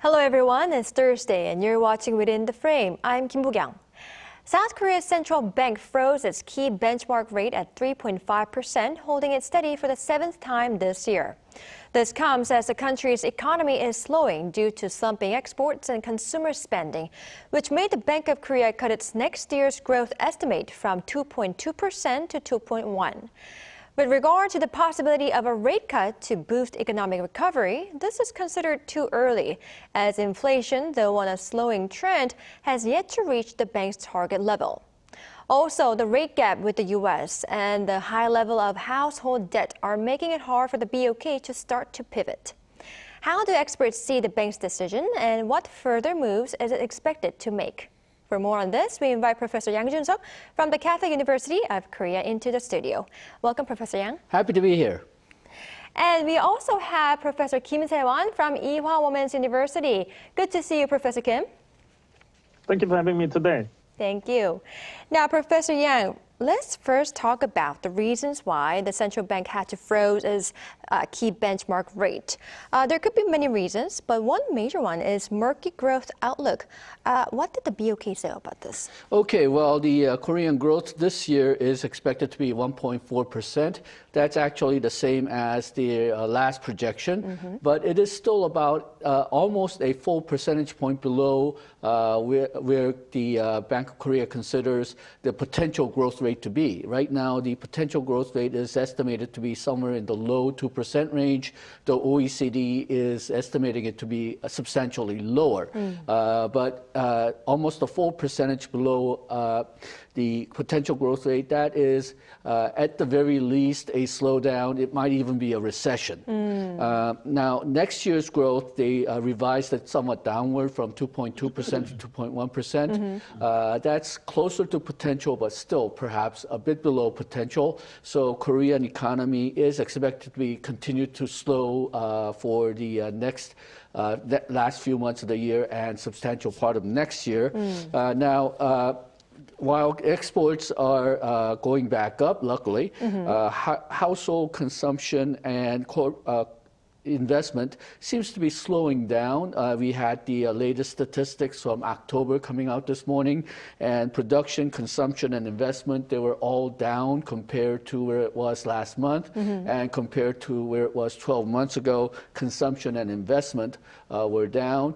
Hello everyone, it's Thursday and you're watching Within the Frame. I'm Kim Bo-kyung. South Korea's central bank froze its key benchmark rate at 3.5%, holding it steady for the seventh time this year. This comes as the country's economy is slowing due to slumping exports and consumer spending, which made the Bank of Korea cut its next year's growth estimate from 2.2% to 2.1%. With regard to the possibility of a rate cut to boost economic recovery, this is considered too early, as inflation, though on a slowing trend, has yet to reach the bank's target level. Also, the rate gap with the U.S. and the high level of household debt are making it hard for the BOK to start to pivot. How do experts see the bank's decision, and what further moves is it expected to make? For more on this, we invite Professor Yang Jun-seok from the Catholic University of Korea into the studio. Welcome, Professor Yang. Happy to be here. And we also have Professor Kim Se-won from Ewha Women's University. Good to see you, Professor Kim. Thank you for having me today. Thank you. Now, Professor Yang, let's first talk about the reasons why the central bank had to freeze its key benchmark rate. There could be many reasons, but one major one is murky growth outlook. What did the BOK say about this? Okay, well, the Korean growth this year is expected to be 1.4%. That's actually the same as the last projection, but it is still about almost a full percentage point below where the Bank of Korea considers the potential growth rate to be. Right now, the potential growth rate is estimated to be somewhere in the low 2% range. The OECD is estimating it to be substantially lower, but almost a full percentage below the potential growth rate. That is, at the very least, a slowdown. It might even be a recession. Now, next year's growth, they revised it somewhat downward from 2.2% to 2.1%. That's closer to potential, but still perhaps a bit below potential. So Korean economy is expected to be continue to slow for the last few months of the year and substantial part of next year. While exports are going back up, luckily, household consumption and investment seems to be slowing down. We had the latest statistics from October coming out this morning, and production, consumption, and investment, they were all down compared to where it was last month, and compared to where it was 12 months ago, consumption and investment were down.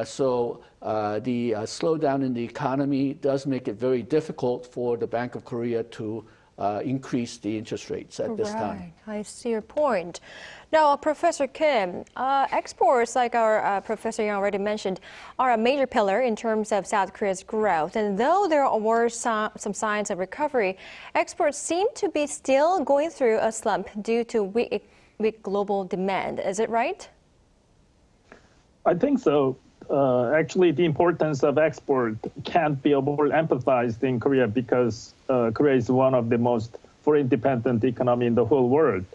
So the slowdown in the economy does make it very difficult for the Bank of Korea to increase the interest rates at this time. I see your point. Now, Professor Kim, exports, like our Professor Yang already mentioned, are a major pillar in terms of South Korea's growth. And though there were some signs of recovery, exports seem to be still going through a slump due to weak global demand. Is it right? I think so. Actually, the importance of export can't be overemphasized in Korea because Korea is one of the most foreign-dependent economy in the whole world.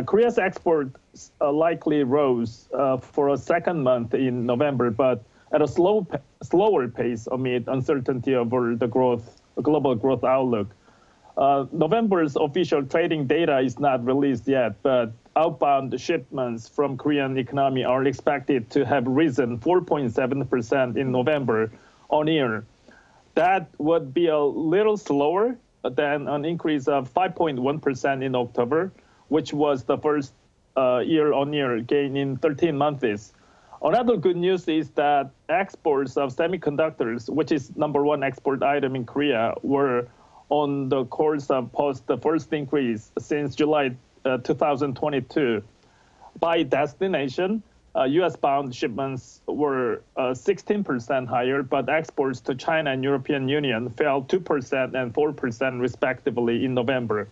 Korea's exports likely rose for a second month in November, but at a slower pace amid uncertainty over the global growth outlook. November's official trading data is not released yet, but outbound shipments from Korean economy are expected to have risen 4.7% in November on year. That would be a little slower than an increase of 5.1% in October, which was the first year-on-year gain in 13 months. Another good news is that exports of semiconductors, which is #1 export item in Korea, were on the course of post the first increase since July 2022. By destination, U.S.-bound shipments were 16% higher, but exports to China and European Union fell 2% and 4% respectively in November.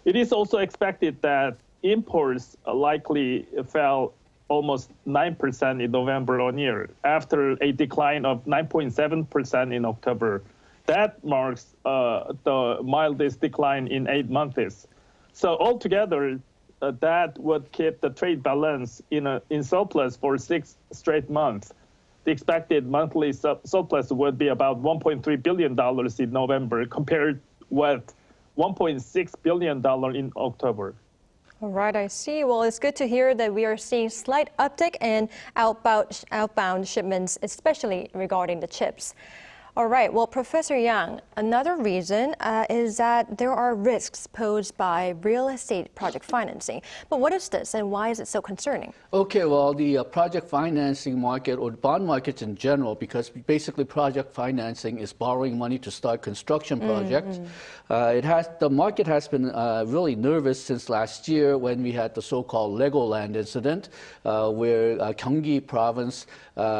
It is also expected that imports likely fell almost 9% in November on year, after a decline of 9.7% in October. That marks the mildest decline in 8 months. So altogether, that would keep the trade balance in surplus for 6 straight months. The expected monthly surplus would be about $1.3 billion in November, compared with $1.6 billion in October. All right, I see. Well, it's good to hear that we are seeing slight uptick in outbound shipments, especially regarding the chips. All right, well, Professor Yang, another reason is that there are risks posed by real estate project financing. But what is this and why is it so concerning? Okay, well, the project financing market or bond markets in general, because basically project financing is borrowing money to start construction projects. The market has been really nervous since last year when we had the so-called Legoland incident, where Gyeonggi province,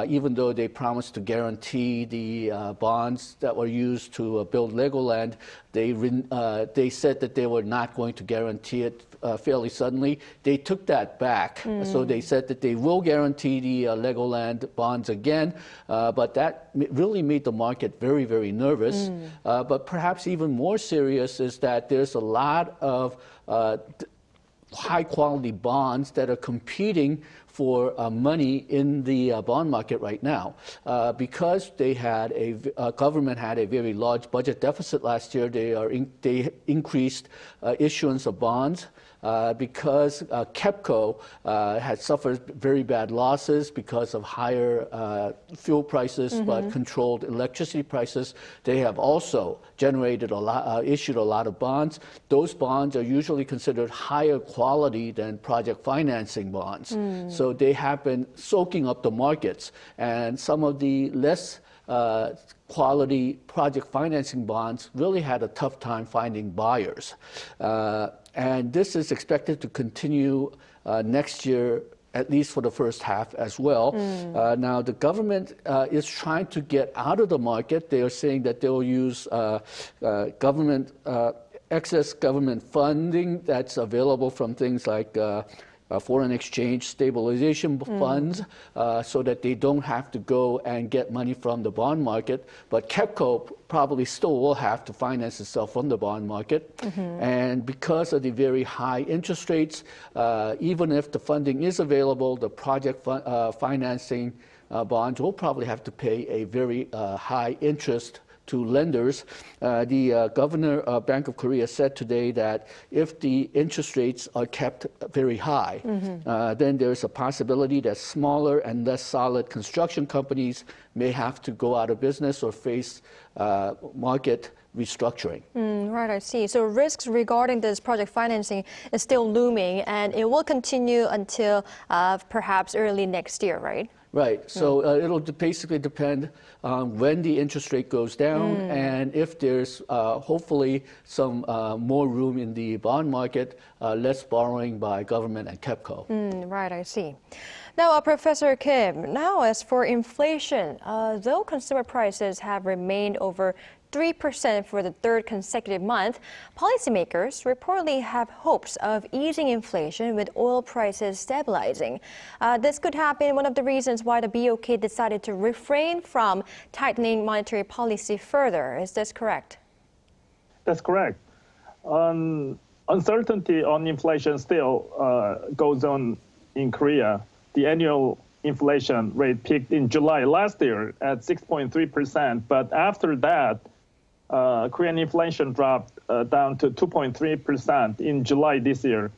even though they promised to guarantee the bonds that were used to build Legoland, they said that they were not going to guarantee it fairly suddenly. They took that back. So they said that they will guarantee the Legoland bonds again, but that really made the market very, very nervous. But perhaps even more serious is that there's a lot of high-quality bonds that are competing for money in the bond market right now. Because they had government had a very large budget deficit last year, they increased issuance of bonds. Because KEPCO had suffered very bad losses because of higher fuel prices, but controlled electricity prices. They have also generated issued a lot of bonds. Those bonds are usually considered higher quality than project financing bonds. So they have been soaking up the markets. And some of the less quality project financing bonds really had a tough time finding buyers. And this is expected to continue next year, at least for the first half as well. Now, the government is trying to get out of the market. They are saying that they will use excess government funding that's available from things like foreign exchange stabilization funds, so that they don't have to go and get money from the bond market. But KEPCO probably still will have to finance itself from the bond market. And because of the very high interest rates, even if the funding is available, the project financing bonds will probably have to pay a very high interest to lenders. The governor of Bank of Korea said today that if the interest rates are kept very high, then there's a possibility that smaller and less solid construction companies may have to go out of business or face market restructuring. Right, I see. So risks regarding this project financing is still looming, and it will continue until perhaps early next year, right? Right. So it'll basically depend on when the interest rate goes down and if there's hopefully some more room in the bond market, less borrowing by government and KEPCO. Right, I see. Now, Professor Kim, now as for inflation, though consumer prices have remained over 3% for the third consecutive month, policymakers reportedly have hopes of easing inflation with oil prices stabilizing. This could have been one of the reasons why the BOK decided to refrain from tightening monetary policy further. Is this correct? That's correct. Uncertainty on inflation still goes on in Korea. The annual inflation rate peaked in July last year at 6.3%, but after that, Korean inflation dropped down to 2.3% in July this year.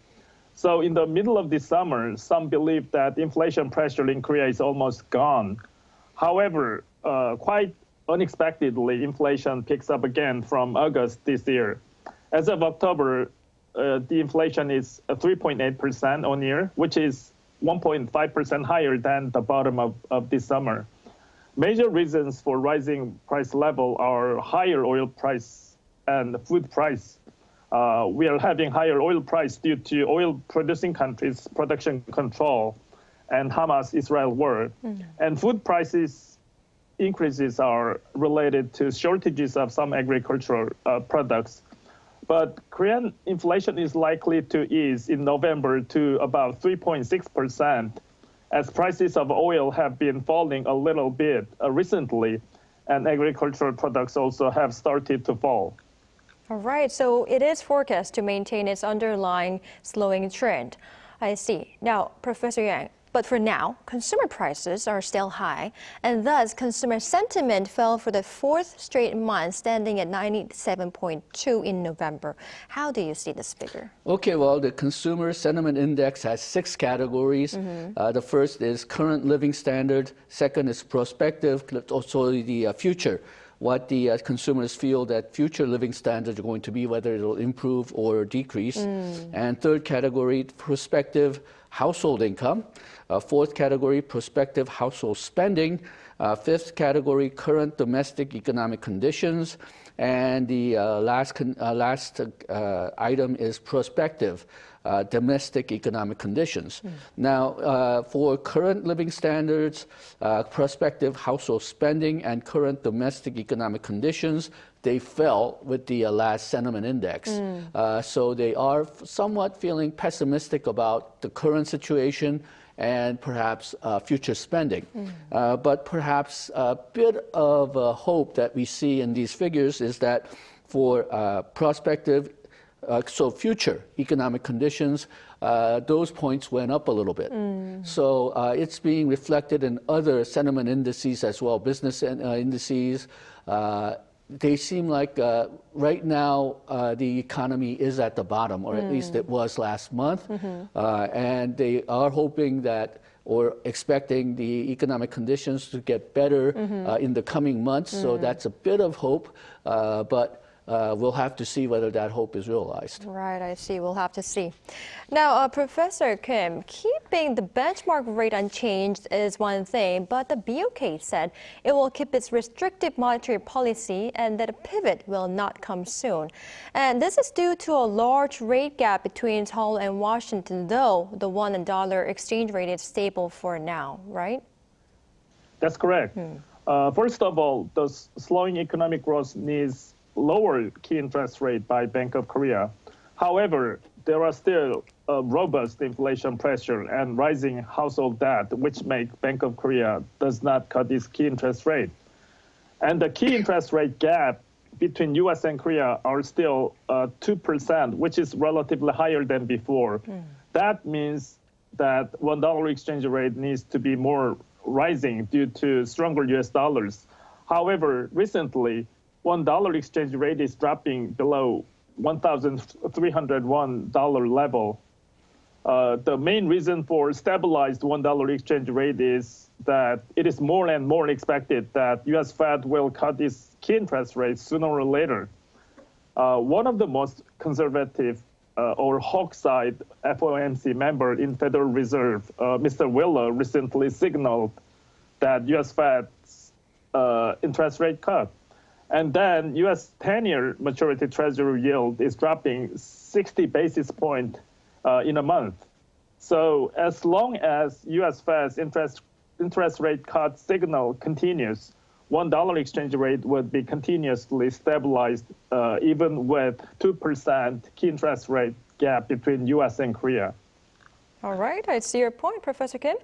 So in the middle of this summer, some believe that inflation pressure in Korea is almost gone. However, quite unexpectedly, inflation picks up again from August this year. As of October, the inflation is 3.8% on year, which is 1.5% higher than the bottom of this summer. Major reasons for rising price level are higher oil price and food price. We are having higher oil price due to oil-producing countries' production control and Hamas-Israel war. And food prices increases are related to shortages of some agricultural products. But Korean inflation is likely to ease in November to about 3.6%. As prices of oil have been falling a little bit recently, and agricultural products also have started to fall. All right, so it is forecast to maintain its underlying slowing trend. I see. Now, Professor Yang, But for now, consumer prices are still high, and thus consumer sentiment fell for the fourth straight month, standing at 97.2 in November. How do you see this figure? Okay, well, the Consumer Sentiment Index has 6 categories. The first is current living standard. Second is prospective, also the future. What the consumers feel that future living standards are going to be, whether it will improve or decrease. And third category, prospective household income. Fourth category, prospective household spending. Fifth category, current domestic economic conditions. And the last item is prospective domestic economic conditions. Now, for current living standards, prospective household spending, and current domestic economic conditions, they fell with the last sentiment index. So they are somewhat feeling pessimistic about the current situation and perhaps future spending. But perhaps a bit of hope that we see in these figures is that for prospective, so future economic conditions, those points went up a little bit. So it's being reflected in other sentiment indices as well, business indices. They seem like right now the economy is at the bottom, or at least it was last month. And they are hoping that or expecting the economic conditions to get better in the coming months. So that's a bit of hope, but we'll have to see whether that hope is realized. Right, I see. We'll have to see. Now, Professor Kim, keeping the benchmark rate unchanged is one thing, but the BOK said it will keep its restrictive monetary policy and that a pivot will not come soon. And this is due to a large rate gap between Seoul and Washington, though the won and dollar exchange rate is stable for now, right? That's correct. First of all, the slowing economic growth needs lower key interest rate by Bank of Korea. However, there are still robust inflation pressure and rising household debt, which make Bank of Korea does not cut its key interest rate. And the key interest rate gap between US and Korea are still 2%, which is relatively higher than before. That means that $1 exchange rate needs to be more rising due to stronger US dollars. However, recently, $1 exchange rate is dropping below $1,301 level. The main reason for stabilized $1 exchange rate is that it is more and more expected that US Fed will cut its key interest rates sooner or later. One of the most conservative or hawk side FOMC member in Federal Reserve, Mr. Wheeler, recently signaled that US Fed's interest rate cut. And then U.S. 10-year maturity treasury yield is dropping 60 basis points in a month. So as long as U.S. Fed's interest rate cut signal continues, $1 exchange rate would be continuously stabilized even with 2% key interest rate gap between U.S. and Korea. All right, I see your point, Professor Kim.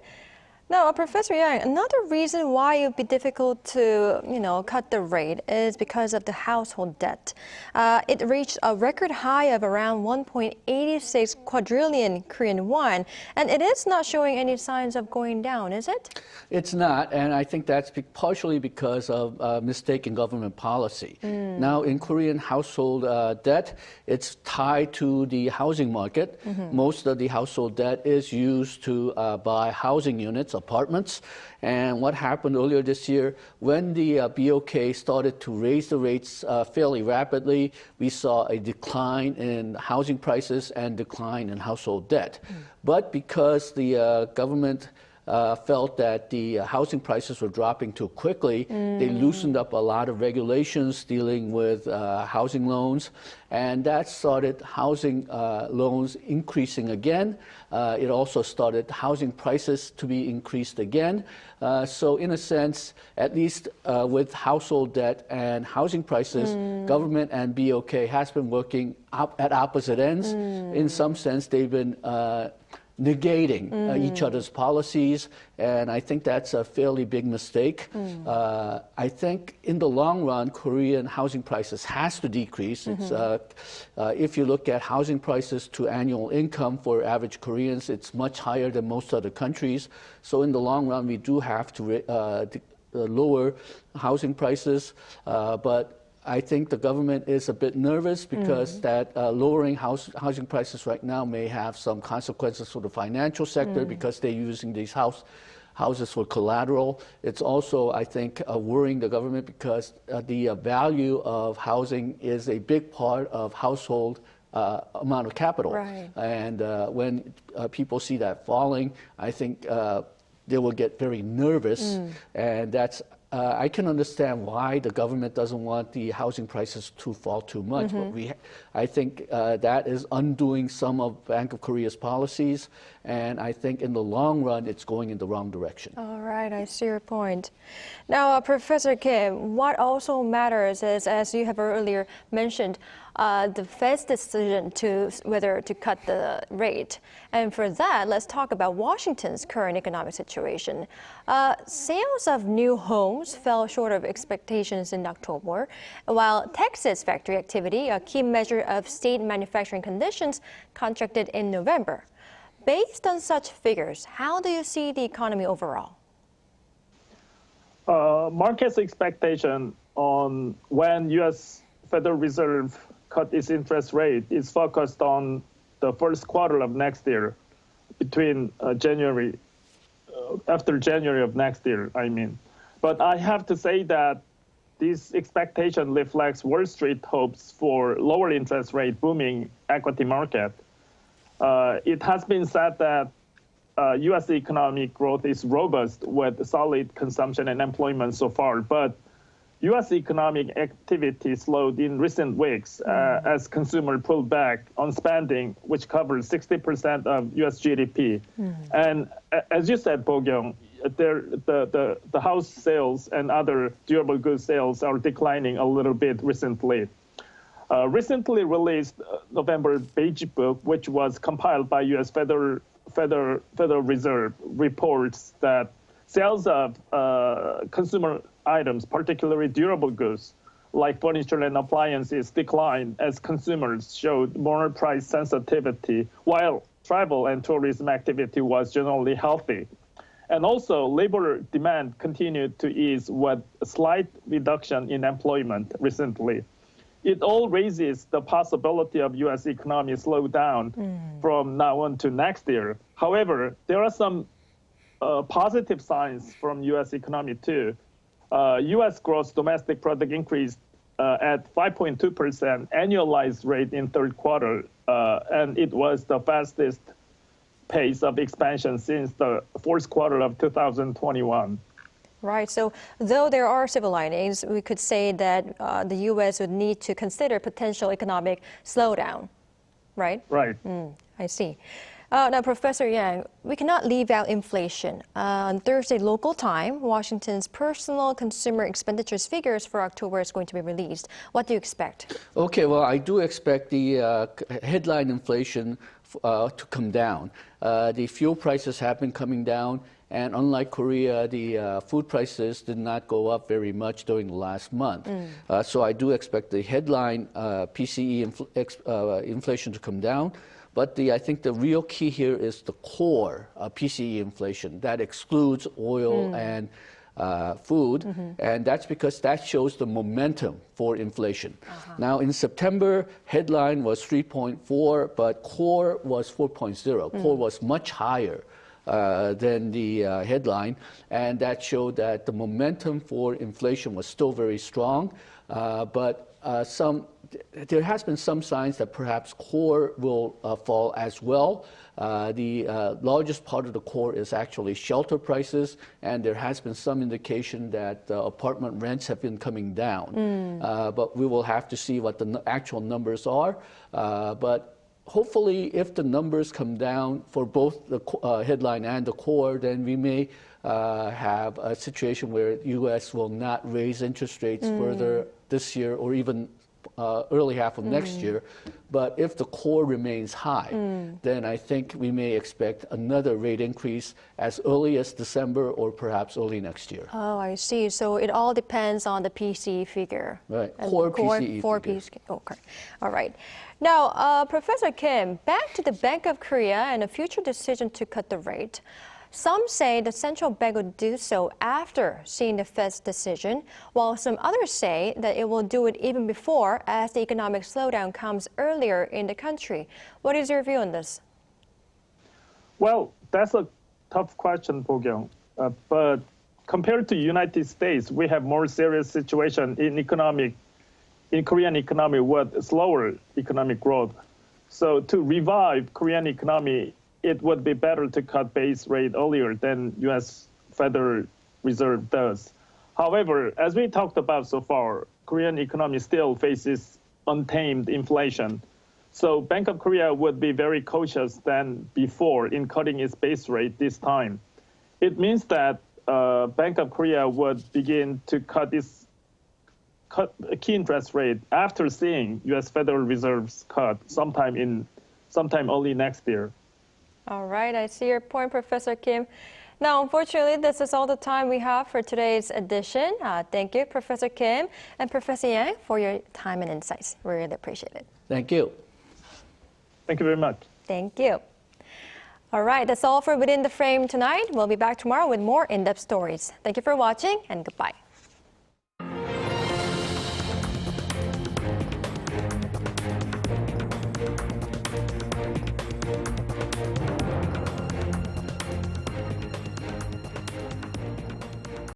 Now, Professor Yang, another reason why it would be difficult to, cut the rate is because of the household debt. It reached a record high of around 1.86 quadrillion Korean won, and it is not showing any signs of going down, is it? It's not, and I think that's partially because of mistaken government policy. Now, in Korean household debt, it's tied to the housing market. Most of the household debt is used to buy housing units, apartments. And what happened earlier this year, when the BOK started to raise the rates fairly rapidly, we saw a decline in housing prices and decline in household debt. But because the government felt that the housing prices were dropping too quickly, they loosened up a lot of regulations dealing with housing loans, and that started housing loans increasing again. It also started housing prices to be increased again. So in a sense, at least with household debt and housing prices, government and BOK has been working at opposite ends. In some sense, they've been negating each other's policies, and I think that's a fairly big mistake. I think in the long run, Korean housing prices has to decrease. It's, if you look at housing prices to annual income for average Koreans, it's much higher than most other countries. So in the long run, we do have to lower housing prices, but I think the government is a bit nervous because that lowering housing prices right now may have some consequences for the financial sector because they're using these houses for collateral. It's also, I think, worrying the government because the value of housing is a big part of household amount of capital. Right. And when people see that falling, I think they will get very nervous, and that's I can understand why the government doesn't want the housing prices to fall too much, but I think that is undoing some of Bank of Korea's policies, and I think in the long run, it's going in the wrong direction. All right, I see your point. Now, Professor Kim, what also matters is, as you have earlier mentioned, the Fed's decision to whether to cut the rate. And for that, let's talk about Washington's current economic situation. Sales of new homes fell short of expectations in October, while Texas factory activity, a key measure of state manufacturing conditions, contracted in November. Based on such figures, how do you see the economy overall? Market's expectation on when U.S. Federal Reserve cut its interest rate is focused on the first quarter of next year, between after January of next year, I mean. But I have to say that this expectation reflects Wall Street hopes for lower interest rate booming equity market. It has been said that U.S. economic growth is robust with solid consumption and employment so far, but U.S. economic activity slowed in recent weeks as consumers pulled back on spending, which covers 60% of U.S. GDP. And as you said, Bo-kyung, the house sales and other durable goods sales are declining a little bit recently. Recently released November Beige Book, which was compiled by U.S. Federal Reserve, reports that sales of consumer items, particularly durable goods like furniture and appliances, declined as consumers showed more price sensitivity, while travel and tourism activity was generally healthy. And also, labor demand continued to ease with a slight reduction in employment recently. It all raises the possibility of U.S. economy slowdown from now on to next year. However, there are some positive signs from U.S. economy too. U.S. gross domestic product increased at 5.2% annualized rate in third quarter, and it was the fastest pace of expansion since the fourth quarter of 2021. Right. So though there are silver linings, we could say that the U.S. would need to consider potential economic slowdown, right? Right. I see. Now, Professor Yang, we cannot leave out inflation. On Thursday local time, Washington's personal consumer expenditures figures for October is going to be released. What do you expect? Okay, well, I do expect the headline inflation to come down. The fuel prices have been coming down, and unlike Korea, the food prices did not go up very much during the last month. So I do expect the headline PCE inflation to come down. But I think the real key here is the core PCE inflation. That excludes oil and food, and that's because that shows the momentum for inflation. Now, in September, headline was 3.4, but core was 4.0. Core was much higher than the headline, and that showed that the momentum for inflation was still very strong, but there has been some signs that perhaps core will fall as well. The largest part of the core is actually shelter prices, and there has been some indication that apartment rents have been coming down. But we will have to see what the actual numbers are. But hopefully, if the numbers come down for both the headline and the core, then we may have a situation where the U.S. will not raise interest rates further this year or even early half of next year. But if the core remains high, then I think we may expect another rate increase as early as December or perhaps early next year. Oh, I see. So it all depends on the PCE figure. Right, And core PCE figure. PCE. Okay, all right. Now, Professor Kim, back to the Bank of Korea and a future decision to cut the rate. Some say the central bank would do so after seeing the Fed's decision, while some others say that it will do it even before, as the economic slowdown comes earlier in the country. What is your view on this? Well, that's a tough question, Bo-kyung. But compared to United States, we have more serious situation in Korean economy with slower economic growth. So to revive Korean economy, it would be better to cut base rate earlier than U.S. Federal Reserve does. However, as we talked about so far, Korean economy still faces untamed inflation. So Bank of Korea would be very cautious than before in cutting its base rate this time. It means that Bank of Korea would begin to cut key interest rate after seeing U.S. Federal Reserve's cut sometime early next year. All right, I see your point, Professor Kim. Now, unfortunately, this is all the time we have for today's edition. Thank you, Professor Kim and Professor Yang, for your time and insights. We really appreciate it. Thank you. Thank you very much. Thank you. All right, that's all for Within the Frame tonight. We'll be back tomorrow with more in-depth stories. Thank you for watching, and goodbye.